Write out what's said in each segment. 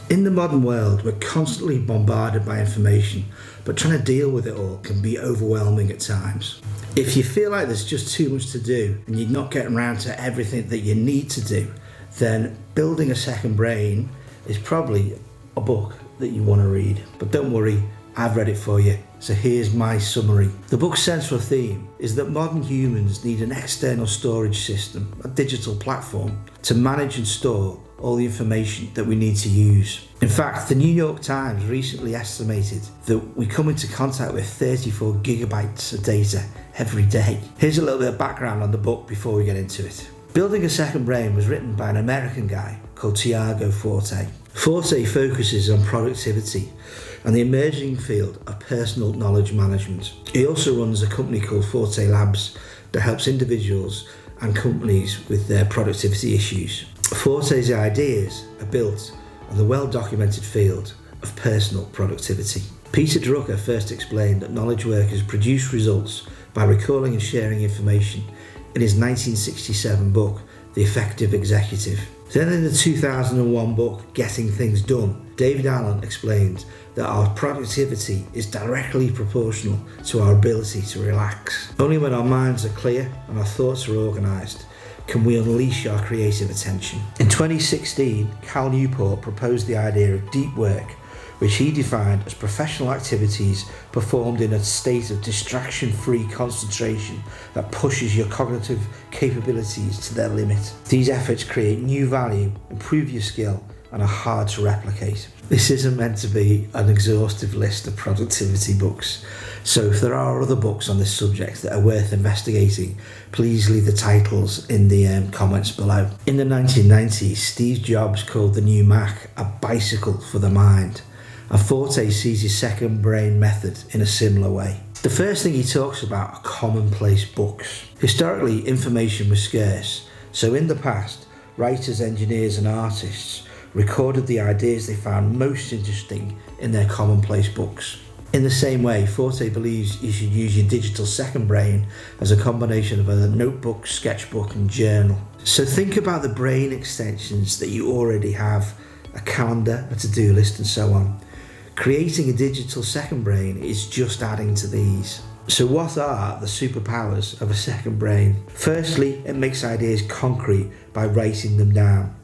In the modern world, we're constantly bombarded by information, but trying to deal with it all can be overwhelming at times. If you feel like there's just too much to do and you're not getting around to everything that you need to do, then Building a Second Brain is probably a book that you want to read. But don't worry, I've read it for you. So here's my summary. The book's central theme is that modern humans need an external storage system, a digital platform, to manage and store all the information that we need to use. In fact, the New York Times recently estimated that we come into contact with 34 gigabytes of data every day. Here's a little bit of background on the book before we get into it. Building a Second Brain was written by an American guy called Tiago Forte. Forte focuses on productivity and the emerging field of personal knowledge management. He also runs a company called Forte Labs that helps individuals and companies with their productivity issues. Forte's ideas are built on the well-documented field of personal productivity. Peter Drucker first explained that knowledge workers produce results by recalling and sharing information in his 1967 book, The Effective Executive. Then in the 2001 book, Getting Things Done, David Allen explained that our productivity is directly proportional to our ability to relax. Only when our minds are clear and our thoughts are organised can we unleash our creative attention. In 2016, Cal Newport proposed the idea of deep work, which he defined as professional activities performed in a state of distraction-free concentration that pushes your cognitive capabilities to their limit. These efforts create new value, improve your skill, and are hard to replicate. This isn't meant to be an exhaustive list of productivity books, so if there are other books on this subject that are worth investigating, please leave the titles in the comments below. In the 1990s, Steve Jobs called the new Mac a bicycle for the mind, and Forte sees his second brain method in a similar way. The first thing he talks about are commonplace books. Historically, information was scarce, so in the past, writers, engineers and artists recorded the ideas they found most interesting in their commonplace books. In the same way, Forte believes you should use your digital second brain as a combination of a notebook, sketchbook and journal. So think about the brain extensions that you already have, a calendar, a to-do list and so on. Creating a digital second brain is just adding to these. So what are the superpowers of a second brain? Firstly, it makes ideas concrete by writing them down.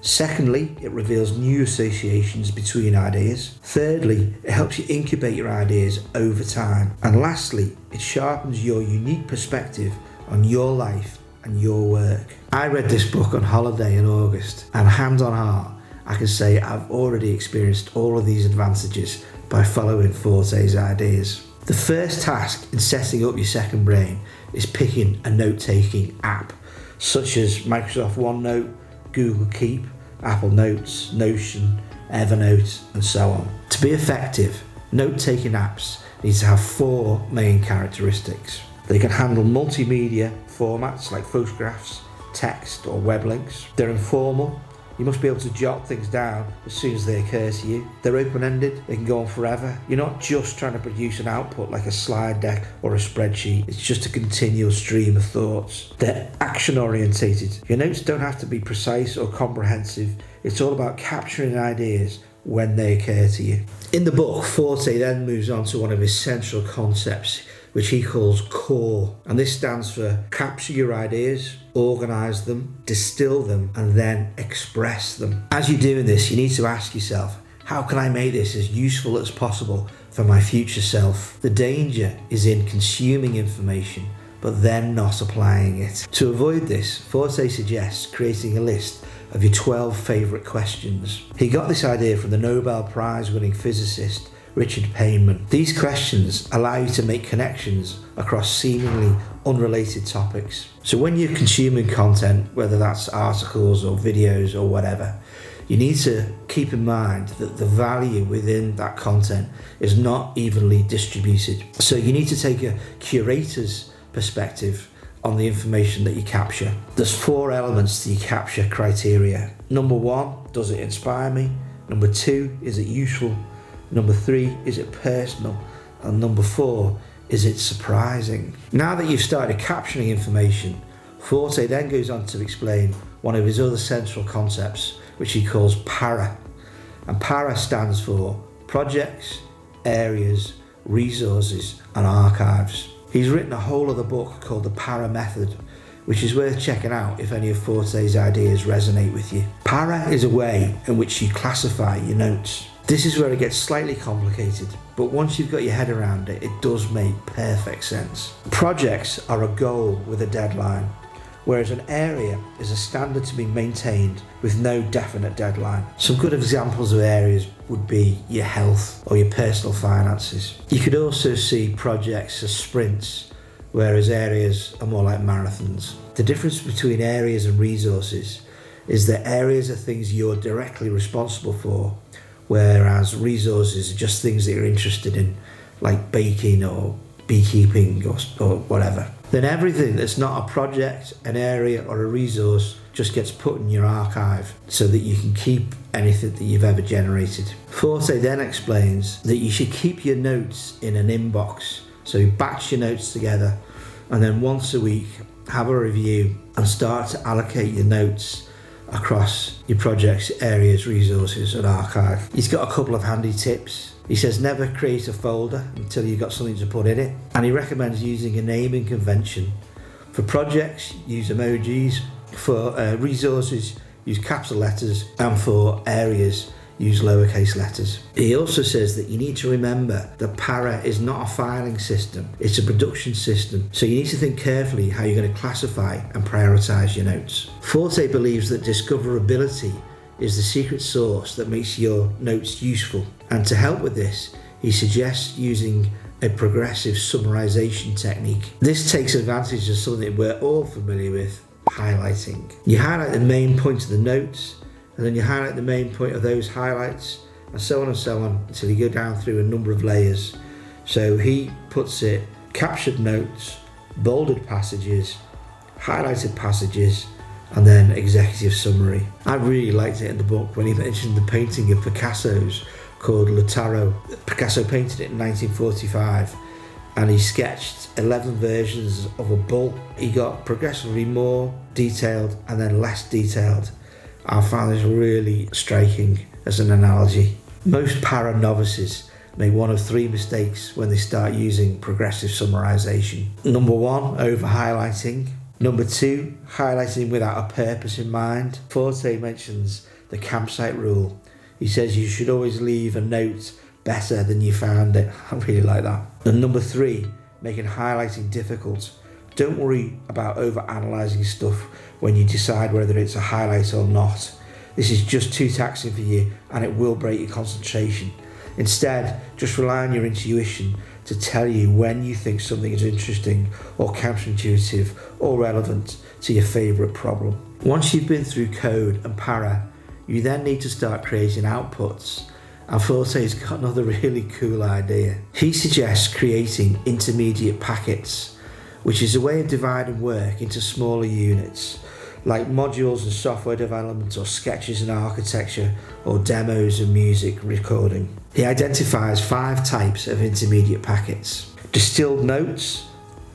Secondly, it reveals new associations between ideas. Thirdly, it helps you incubate your ideas over time. And lastly, it sharpens your unique perspective on your life and your work. I read this book on holiday in August, and hand on heart, I can say I've already experienced all of these advantages by following Forte's ideas. The first task in setting up your second brain is picking a note-taking app, such as Microsoft OneNote, Google Keep, Apple Notes, Notion, Evernote, and so on. To be effective, note-taking apps need to have 4 main characteristics. They can handle multimedia formats like photographs, text, or web links. They're informal. You must be able to jot things down as soon as they occur to you. They're open-ended, they can go on forever. You're not just trying to produce an output like a slide deck or a spreadsheet, it's just a continual stream of thoughts. They're action-orientated. Your notes don't have to be precise or comprehensive, it's all about capturing ideas when they occur to you. In the book, Forte then moves on to one of his central concepts, which he calls CORE, and this stands for capture your ideas, organise them, distill them, and then express them. As you're doing this, you need to ask yourself, how can I make this as useful as possible for my future self? The danger is in consuming information, but then not applying it. To avoid this, Forte suggests creating a list of your 12 favourite questions. He got this idea from the Nobel Prize winning physicist Richard Feynman. These questions allow you to make connections across seemingly unrelated topics. So when you're consuming content, whether that's articles or videos or whatever, you need to keep in mind that the value within that content is not evenly distributed. So you need to take a curator's perspective on the information that you capture. There's 4 elements to your capture criteria. Number 1, does it inspire me? Number 2, is it useful? Number 3, is it personal? And number 4, is it surprising? Now that you've started capturing information, Forte then goes on to explain one of his other central concepts, which he calls para. And para stands for projects, areas, resources and archives. He's written a whole other book called the Para Method, which is worth checking out if any of Forte's ideas resonate with you. Para is a way in which you classify your notes. This is where it gets slightly complicated, but once you've got your head around it, it does make perfect sense. Projects are a goal with a deadline, whereas an area is a standard to be maintained with no definite deadline. Some good examples of areas would be your health or your personal finances. You could also see projects as sprints, whereas areas are more like marathons. The difference between areas and resources is that areas are things you're directly responsible for, whereas resources are just things that you're interested in, like baking or beekeeping or whatever. Then everything that's not a project, an area or a resource just gets put in your archive so that you can keep anything that you've ever generated. Forte then explains that you should keep your notes in an inbox. So you batch your notes together and then once a week have a review and start to allocate your notes across your projects, areas, resources and archive. He's got a couple of handy tips. He says never create a folder until you've got something to put in it, and he recommends using a naming convention. For projects, use emojis. For resources, use capital letters, and for areas, use lowercase letters. He also says that you need to remember that Para is not a filing system, it's a production system, so you need to think carefully how you're going to classify and prioritise your notes. Forte believes that discoverability is the secret sauce that makes your notes useful, and to help with this, he suggests using a progressive summarisation technique. This takes advantage of something we're all familiar with, highlighting. You highlight the main point of the notes, and then you highlight the main point of those highlights, and so on until you go down through a number of layers. So he puts it captured notes, bolded passages, highlighted passages, and then executive summary. I really liked it in the book when he mentioned the painting of Picasso's called Lautaro. Picasso painted it in 1945 and he sketched 11 versions of a bull. He got progressively more detailed and then less detailed. I found this really striking as an analogy. Most para novices make one of three mistakes when they start using progressive summarisation. Number one, over highlighting. Number two, highlighting without a purpose in mind. Forte mentions the campsite rule. He says you should always leave a note better than you found it. I really like that. And number three, making highlighting difficult. Don't worry about over-analysing stuff when you decide whether it's a highlight or not. This is just too taxing for you and it will break your concentration. Instead, just rely on your intuition to tell you when you think something is interesting or counterintuitive or relevant to your favourite problem. Once you've been through code and para, you then need to start creating outputs. And Forte's got another really cool idea. He suggests creating intermediate packets, which is a way of dividing work into smaller units, like modules in software development or sketches in architecture or demos in music recording. He identifies 5 types of intermediate packets. Distilled notes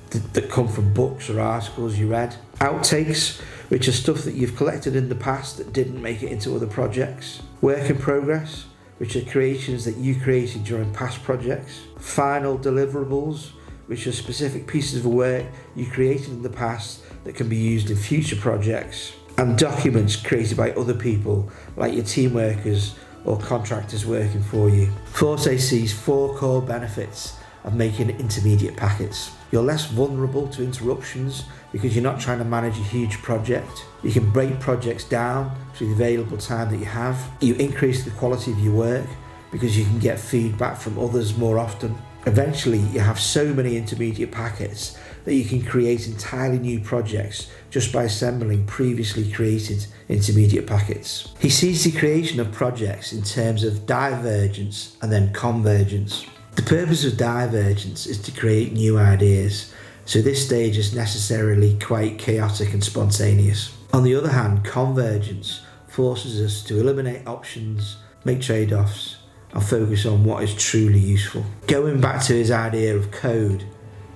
that come from books or articles you read. Outtakes, which are stuff that you've collected in the past that didn't make it into other projects. Work in progress, which are creations that you created during past projects. Final deliverables, which are specific pieces of work you created in the past that can be used in future projects. And documents created by other people, like your team workers or contractors working for you. Forte sees 4 core benefits of making intermediate packets. You're less vulnerable to interruptions because you're not trying to manage a huge project. You can break projects down through the available time that you have. You increase the quality of your work because you can get feedback from others more often. Eventually, you have so many intermediate packets that you can create entirely new projects just by assembling previously created intermediate packets. He sees the creation of projects in terms of divergence and then convergence. The purpose of divergence is to create new ideas, so this stage is necessarily quite chaotic and spontaneous. On the other hand, convergence forces us to eliminate options, make trade-offs, and focus on what is truly useful. Going back to his idea of code,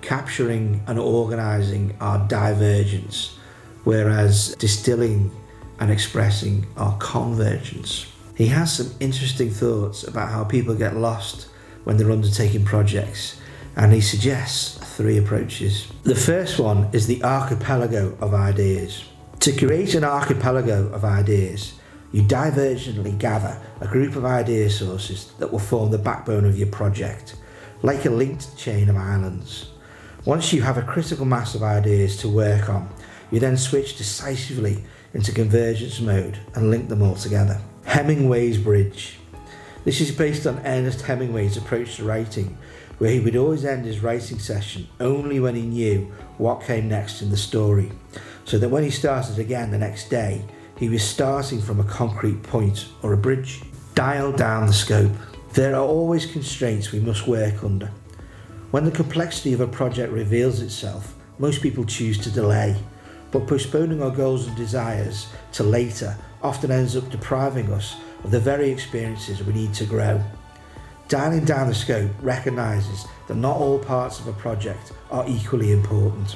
capturing and organising are divergence, whereas distilling and expressing are convergence. He has some interesting thoughts about how people get lost when they're undertaking projects, and he suggests 3 approaches. The first one is the archipelago of ideas. To create an archipelago of ideas, you divergently gather a group of idea sources that will form the backbone of your project, like a linked chain of islands. Once you have a critical mass of ideas to work on, you then switch decisively into convergence mode and link them all together. Hemingway's Bridge. This is based on Ernest Hemingway's approach to writing, where he would always end his writing session only when he knew what came next in the story, so that when he started again the next day, he was starting from a concrete point or a bridge. Dial down the scope. There are always constraints we must work under. When the complexity of a project reveals itself, most people choose to delay, but postponing our goals and desires to later often ends up depriving us of the very experiences we need to grow. Dialing down the scope recognises that not all parts of a project are equally important.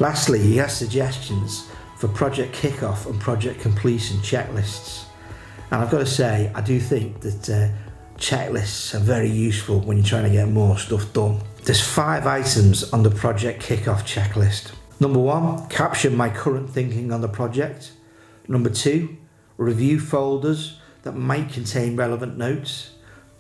Lastly, he has suggestions for project kick-off and project completion checklists. And I've got to say, I do think that checklists are very useful when you're trying to get more stuff done. There's 5 items on the project kick-off checklist. Number 1, capture my current thinking on the project. Number 2, review folders that might contain relevant notes.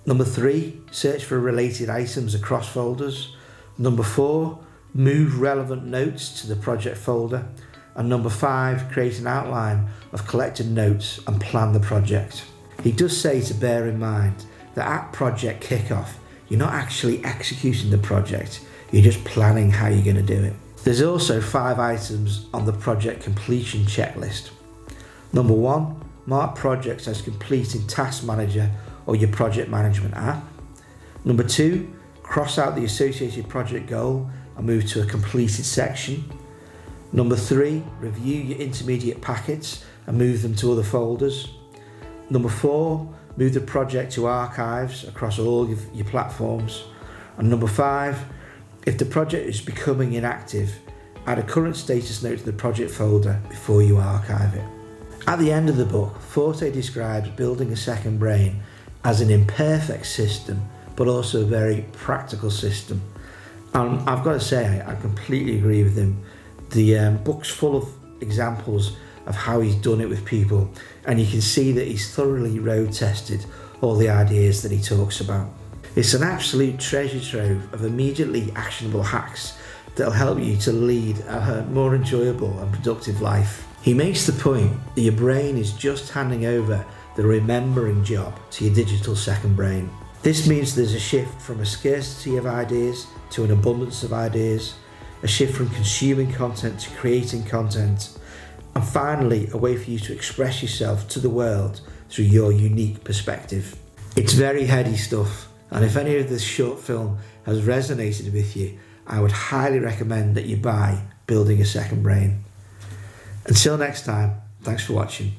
Number 3, search for related items across folders. Number 4, move relevant notes to the project folder. And number 5, create an outline of collected notes and plan the project. He does say to bear in mind that at project kickoff, you're not actually executing the project, you're just planning how you're going to do it. There's also 5 items on the project completion checklist. Number 1, mark projects as complete in Task Manager or your project management app. Number 2, cross out the associated project goal and move to a completed section. Number 3, review your intermediate packets and move them to other folders. Number 4, move the project to archives across all of your platforms. And number 5, if the project is becoming inactive, add a current status note to the project folder before you archive it. At the end of the book, Forte describes building a second brain as an imperfect system, but also a very practical system. And I've got to say, I completely agree with him. The book's full of examples of how he's done it with people, and you can see that he's thoroughly road tested all the ideas that he talks about. It's an absolute treasure trove of immediately actionable hacks that'll help you to lead a more enjoyable and productive life. He makes the point that your brain is just handing over the remembering job to your digital second brain. This means there's a shift from a scarcity of ideas to an abundance of ideas, a shift from consuming content to creating content, and finally a way for you to express yourself to the world through your unique perspective. It's very heady stuff, and if any of this short film has resonated with you, I would highly recommend that you buy Building a Second Brain. Until next time, thanks for watching.